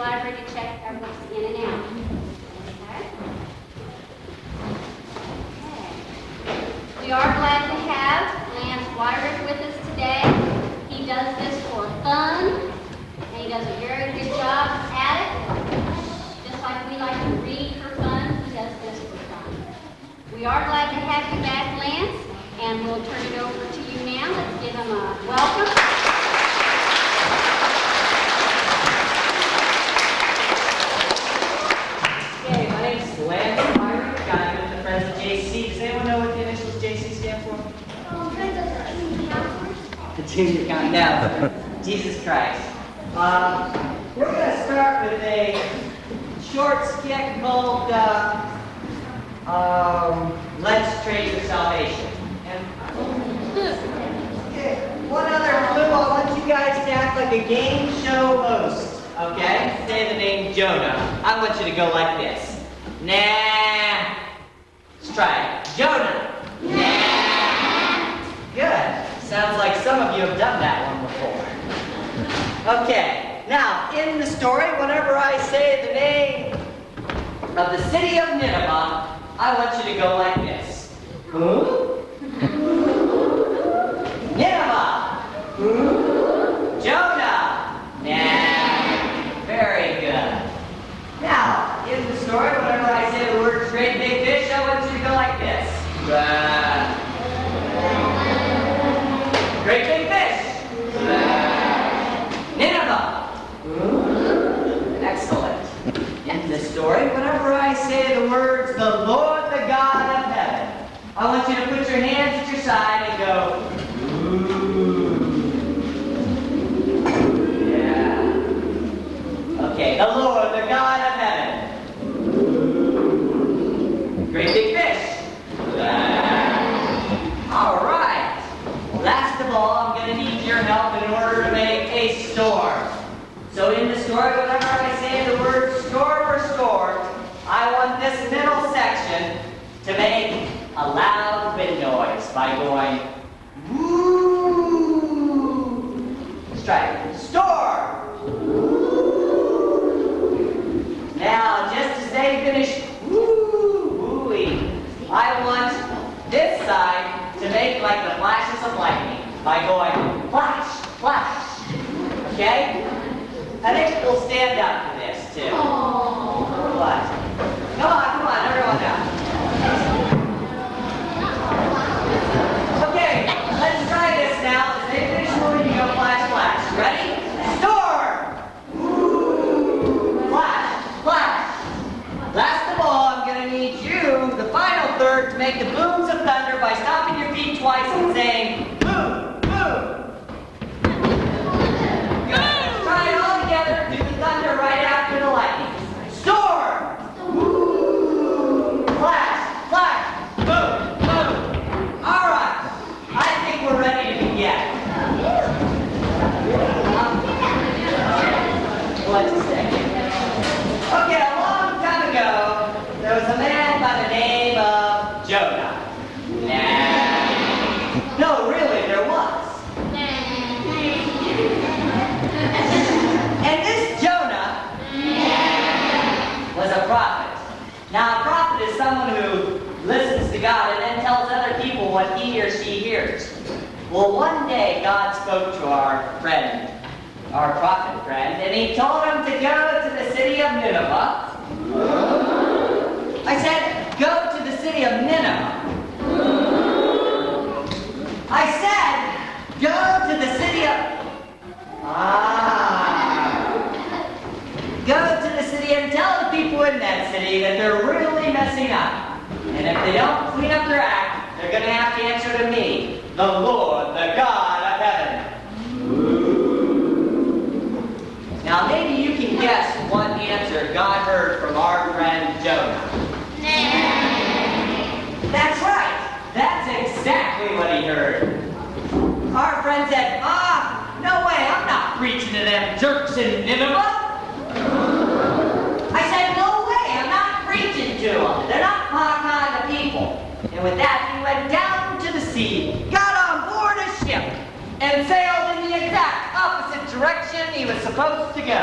library to check our books in and out. Okay? We are glad to have Lance Weirick with us today. He does this for fun, and he does a very good job at it. Just like we like to read for fun, he does this for fun. We are glad to have you back, Lance, and we'll turn it over to you now. Let's give him a welcome. Hey, my name's Lance Weirick. I'm with the Friends of JC. Does anyone know what the initials JC stand for? The junior countdown. Jesus Christ. We're going to start with a short skit called Let's Trade for Salvation. And one other clue, I want you guys to act like a game show host. Okay? Say the name Jonah. I want you to go like this. Nah. Let's try it. Jonah. Nah. Good. Sounds like some of you have done that one before. Okay. Now, in the story, whenever I say the name of the city of Nineveh, I want you to go like this. Who? Nineveh. Who? Jonah. Nah. Very good. Now, in the story, whenever I say the word great big fish, I want you to go like this. Great big fish. Nineveh. Excellent. In the story, whenever I say the words, the Lord, the God of heaven, I want you to put your hands at your side and go, ooh. Yeah. Okay, the Lord, the God of heaven. Ooh. Great big fish. All right. Last of all, I'm going to need your help in order to make a storm. So in the story, whenever I say the word storm or storm, I want this middle section to make a loud wind noise by going, woo. Let's try it. Storm. Now, just as they finish wooing, I want this side to make like the flashes of lightning by going flash, flash. Okay? I think we'll stand up for this too. What? Come on, everyone now. Okay, let's try this now. As they finish moving, you go flash, flash. Ready? Storm! Ooh. Flash, flash. Last of all, I'm going to need you, the final third, to make the booms of thunder by stomping your feet twice and saying, boom, boom. Do the thunder right after the lightning. Storm! Woo! Flash! Flash! Boom! Boom! All right. I think we're ready to begin. What's a second? Okay, a long time ago, there was a man by the name of Jonah. Nah. No, really, there was. And this Jonah was a prophet. Now, a prophet is someone who listens to God and then tells other people what he or she hears. Well, one day God spoke to our friend, our prophet friend, and he told him to go to the city of Nineveh. I said, go to the city of Nineveh. I said, go to the city of... Go to the city and tell the people in that city that they're really messing up. And if they don't clean up their act, they're going to have to answer to me, the Lord, the God of heaven. Now maybe you can guess what answer God heard from our friend Jonah. That's right. That's exactly what he heard. Our friend said, no way, I'm not preaching to them jerks in Nineveh. I said, no way, I'm not preaching to them. They're not my kind of people. And with that, he went down to the sea, got on board a ship, and sailed in the exact opposite direction he was supposed to go.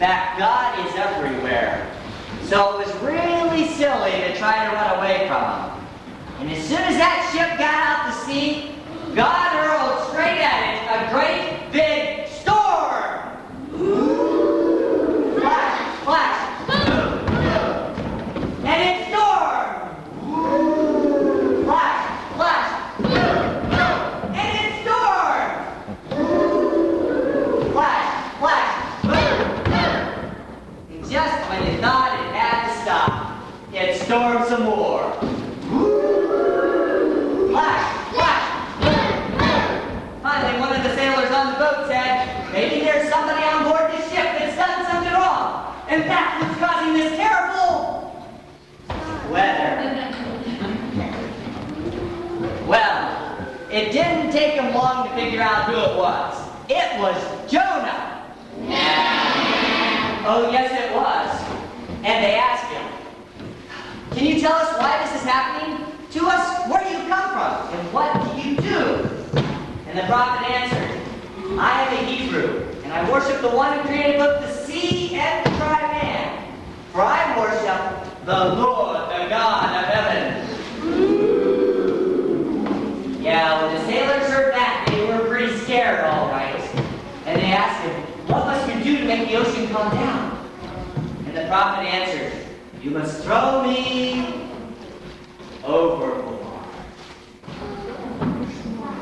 fact, God is everywhere. So it was really silly to try to run away from him. And as soon as that ship got out to sea, God hurled straight at it a great big storm. Flash, flash, boom, boom. And it stormed. Flash, flash, boom, boom. And it stormed. Flash, flash, boom, boom. And just when you thought it had to stop, it stormed some more. Flash, flash, boom, boom. Finally, one of the sailors on the boat said, maybe there's somebody on board this ship that's done something wrong, and that's what's causing this terrible weather. Well, it didn't take him long to figure out who it was. It was Jonah. Oh, yes, it was. And they asked him, can you tell us why this is happening to us? Where do you come from? And what do you do? And the prophet answered, I am a Hebrew, and I worship the one who created both the sea and the dry land. For I worship the Lord, the God of heaven. Yeah, when the sailors heard that, they were pretty scared, all right. And they asked him, what must we do to make the ocean calm down? And the prophet answered, you must throw me overboard.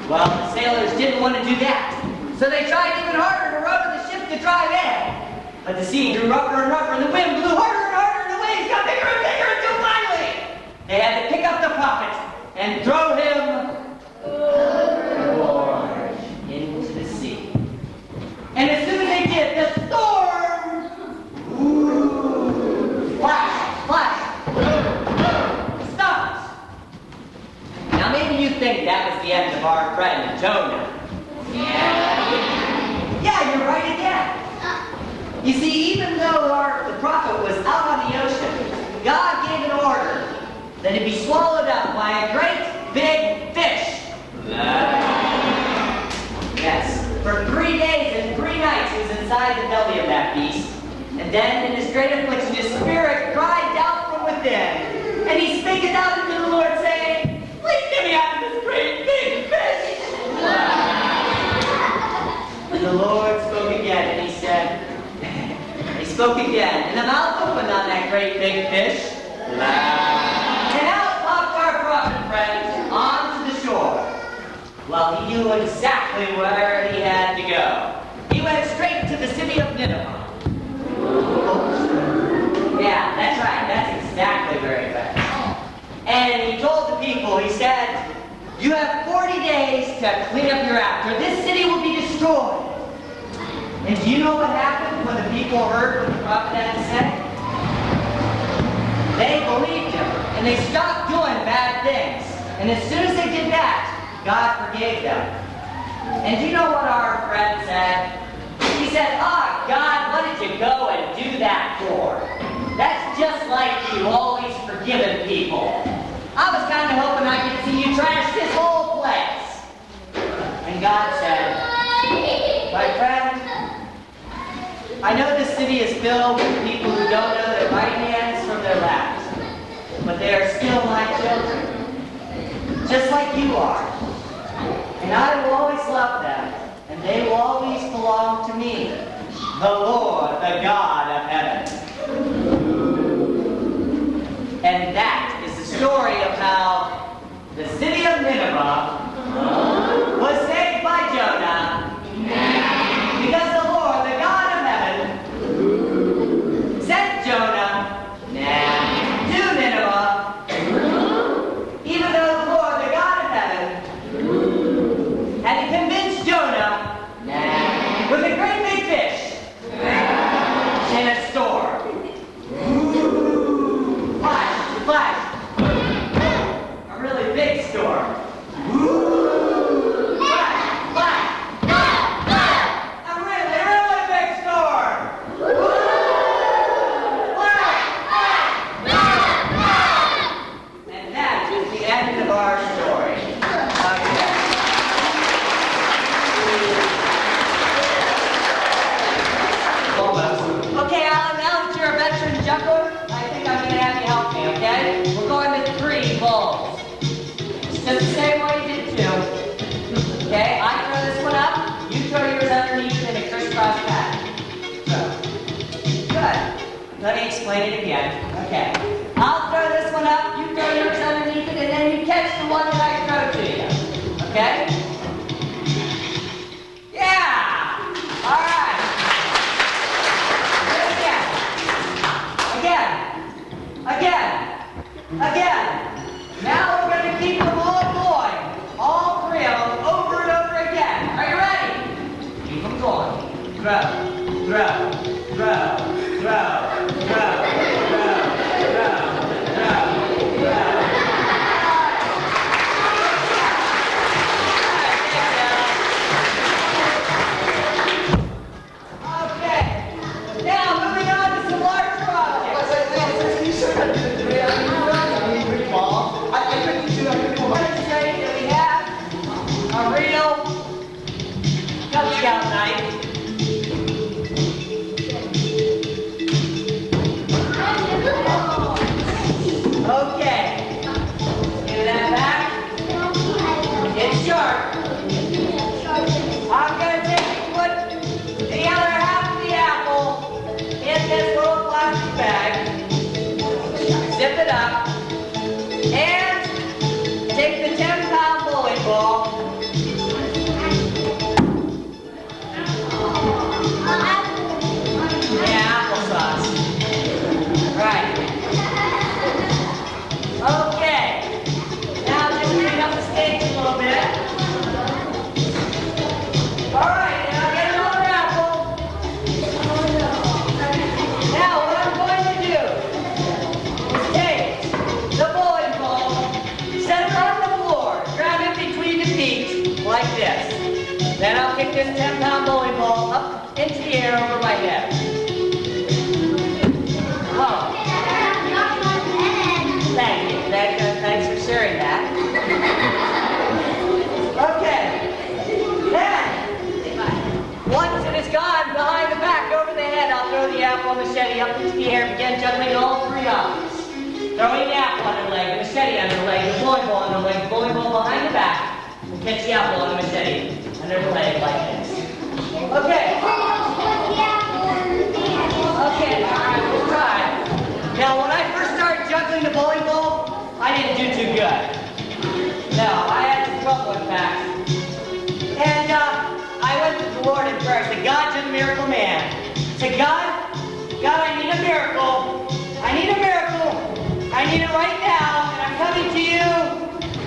Well, the sailors didn't want to do that, so they tried even harder to row the ship to dry land. But the sea grew rougher and rougher, and the wind blew harder and harder, and the waves got bigger and bigger until finally they had to pick up the prophet and throw him overboard into the sea. And as soon as they did, the storm, flash, flash, stopped. Now maybe you think that was the end of our friend Jonah. Yeah, you're right again. You see, even though the prophet was out on the ocean, God gave an order that it be swallowed up by a great big fish. Yes, for 3 days and 3 nights he was inside the belly of that beast. And then in his great affliction, his spirit cried out from within. And he spake it out unto the Lord, saying, please get me out of this great big fish. And the Lord spoke again, and he said, he spoke again, and the mouth opened on that great big fish. And out popped our prophet friend onto the shore. Well, he knew exactly where he had to go. He went straight to the city of Nineveh. Yeah, that's right, that's exactly where he went. And he told the people, he said, you have 40 days to clean up your act, or this city will be destroyed. And do you know what happened when the people heard what the prophet had to say? They believed him, and they stopped doing bad things. And as soon as they did that, God forgave them. And do you know what our friend said? He said, God, what did you go and do that for? That's just like you always forgiving people. I was kind of hoping I could see you trash this whole place. And God said, my friend, I know this city is filled with people who don't know their right hands from their left, but they are still my children, just like you are. And I will always love them, and they will always belong to me, the Lord, the God of heaven. And that is the story of how the city of Nineveh was saved by Jonah, because the Lord, the God of heaven, sent Jonah to Nineveh, even though the Lord, the God of heaven, had to convince Jonah with a great big fish in a storm. Flash, flash, a really big storm. Let me explain it again. Okay. I'll throw this one up, you throw yours underneath it, and then you catch the one that I throw to you. Okay? Yeah! All right. Again. Now we're going to keep them all going. All three of them over and over again. Are you ready? Keep them going. Throw. Okay. Now moving on to some large projects. Demonstrate that we have a real Cub Scout night. Okay. Give that back. It's sharp. I'm going to put the other half of the apple in this little plastic bag. Zip it up. And take the 10-pound bowling ball. Yeah, applesauce. Right. Okay. Now just clean up the stage a little bit. All right, now get another apple. Now what I'm going to do is take the bowling ball, set it on the floor, grab it between the feet like this. Then I'll kick this 10-pound bowling ball up into the air over my head. Whoa. Thank you. Thanks for sharing that. Okay. Then, once it is gone behind the back, over the head, I'll throw the apple and machete up into the air and begin juggling all three options. Throwing the apple on the leg, the machete on the leg, the bowling ball on the leg, the bowling ball behind the back, and catch the apple on the machete under the leg like this. Okay. Okay, all right, we'll try. Now, when I first started juggling the bowling ball, I didn't do too good. No, I had some trouble, in fact. And I went to the Lord in prayer. I said, God, you're the miracle man. I said, God, I need a miracle. I need a miracle. I need it right now, and I'm coming to you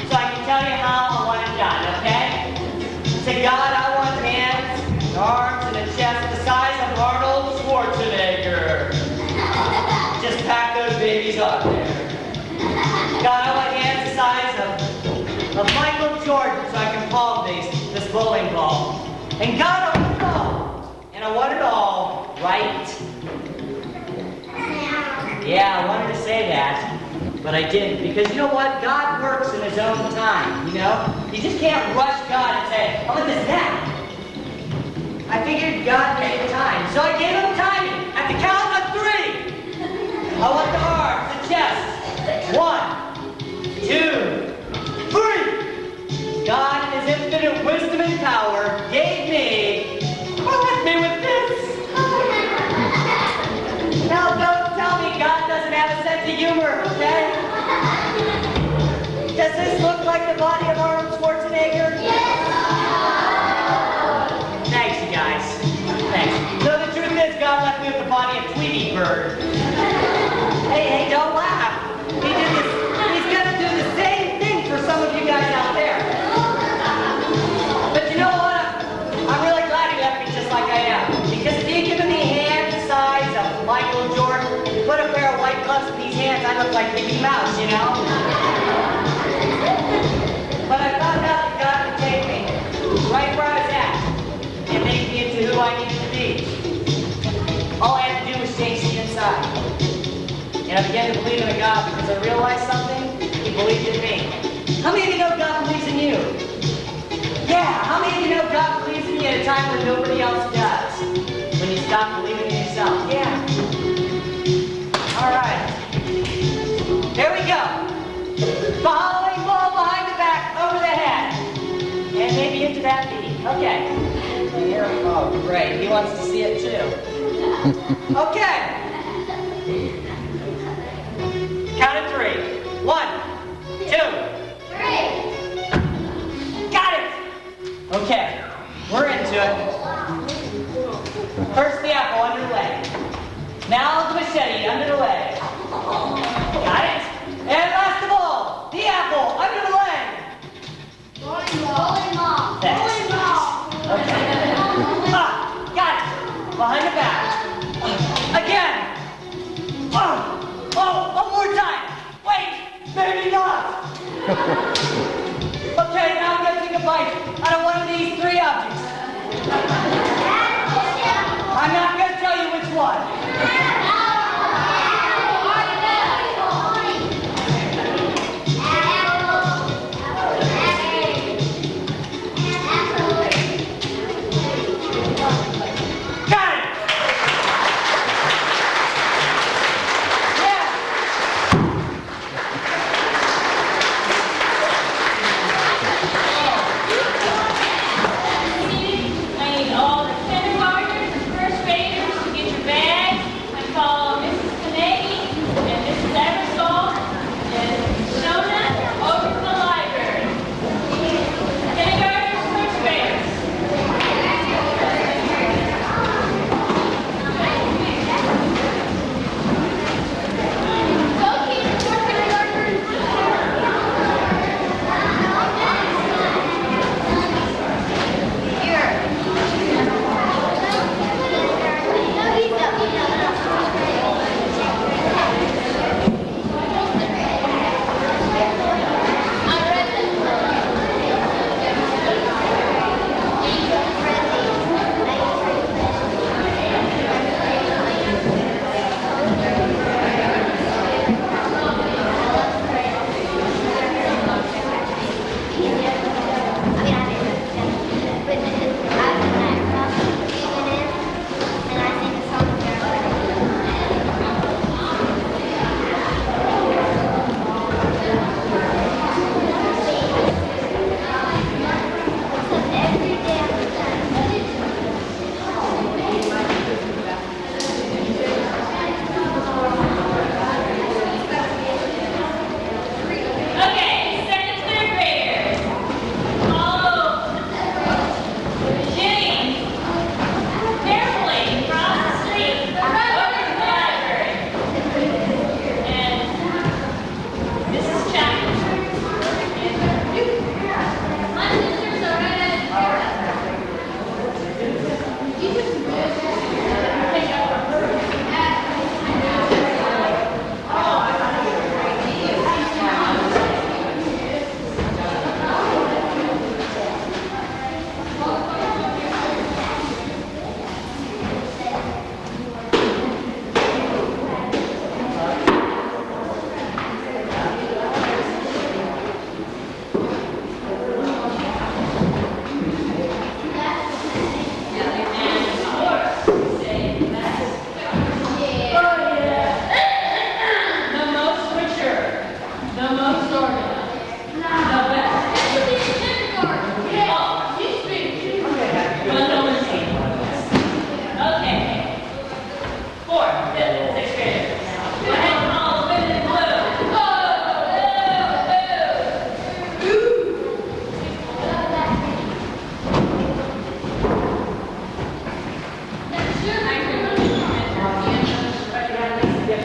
so I can tell you how I want it done, okay? I said, God, I want hands, and arms, and a chest the size of Arnold Schwarzenegger. Just pack those babies up there. God, I want hands the size of Michael Jordan so I can palm this bowling ball. And God, I want it all. And I want it all right. Yeah, I wanted to say that, but I didn't. Because you know what? God works in his own time, you know? You just can't rush God and say, I want this now. I figured God needed time. So I gave him timing. At the count of 3. I want the arms, the chest. 1, 2, 3. God, in his infinite wisdom and power, gave me, blessed me with this. Now don't tell me God doesn't have a sense of humor, okay? Does this look like the body of Arnold Schwarzenegger? Yes. Thanks, you guys. Thanks. So the truth is, God left me with the body of Tweety Bird. Hey, don't laugh. He's gonna do the same thing for some of you guys out there. But you know what? I'm really glad he left me just like I am. Because if he'd given me hands the size of Michael Jordan, put a pair of white gloves in these hands, I look like Mickey Mouse, you know? But I found out that God could take me right where I was at and make me into who I needed to be. All I had to do was change the inside. And I began to believe in a God because I realized something. He believed in me. How many of you know God believes in you? Yeah, how many of you know God believes in you at a time when nobody else does? When you stop believing in yourself. Yeah. All right. There we go. Bowling ball behind the back, over the head. And maybe into that beat. Okay. Here. Oh, great. He wants to see it too. Okay. Count of 3. 1, 2, 3. got it! Okay, we're into it. First the apple under the leg. Now the machete under the leg. Got it? And last of all, the apple under the leg. Bowling ball. Thanks. Okay. Got it. Behind the back. Again. One more time. Wait, maybe not. Okay, now I'm gonna take a bite out of one of these 3 objects. I'm not gonna tell you which one. Got it. Yeah. I need all the kindergartners and first graders to get your bags and call Mrs. Kanegi and Mrs. Eversole and Shona over to the library. Kindergartners, first graders. Okay, second and third graders. Follow Jenny carefully across the street over to the library. And Mrs. Chapman.